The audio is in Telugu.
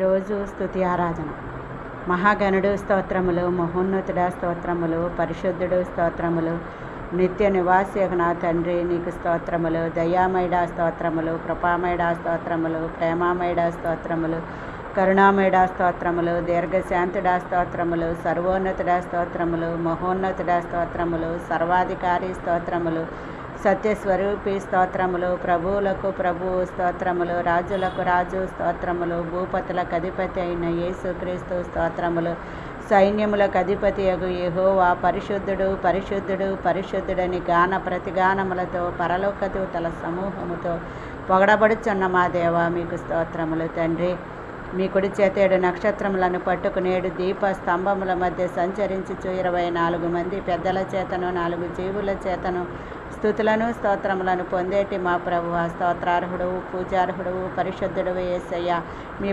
రోజు స్తుతి ఆరాధన. మహాగణుడు స్తోత్రములు, మహోన్నతుడా స్తోత్రములు, పరిశుద్ధుడు స్తోత్రములు, నిత్య నివాసియగు నా తండ్రి నీకు స్తోత్రములు, దయామయుడా స్తోత్రములు, కృపామయుడా స్తోత్రములు, ప్రేమామయుడా స్తోత్రములు, కరుణామయుడా స్తోత్రములు, దీర్ఘశాంతుడా స్తోత్రములు, సర్వోన్నతుడా స్తోత్రములు, మహోన్నతుడా స్తోత్రములు, సర్వాధికారి స్తోత్రములు, సత్యస్వరూపి స్తోత్రములు, ప్రభువులకు ప్రభువు స్తోత్రములు, రాజులకు రాజు స్తోత్రములు, భూపతులకు అధిపతి అయిన యేసుక్రీస్తు స్తోత్రములు, సైన్యములకు అధిపతి యగు యెహోవా పరిశుద్ధుడు పరిశుద్ధుడు పరిశుద్ధుడని గాన ప్రతిగానములతో పరలోక దూతల సమూహముతో పొగడబడుచున్న మా దేవ మీకు స్తోత్రములు. తండ్రి, మీ కుడి చేత 7 నక్షత్రములను పట్టుకుని 7 దీప స్తంభముల మధ్య సంచరించుచు 24 మంది పెద్దల చేతను 4 జీవుల చేతను స్తుతులను స్తోత్రములను పొందేటి మా ప్రభువా, స్తోత్రార్హుడు పూజార్హుడు పరిశుద్ధుడు యేసయ్య. మీ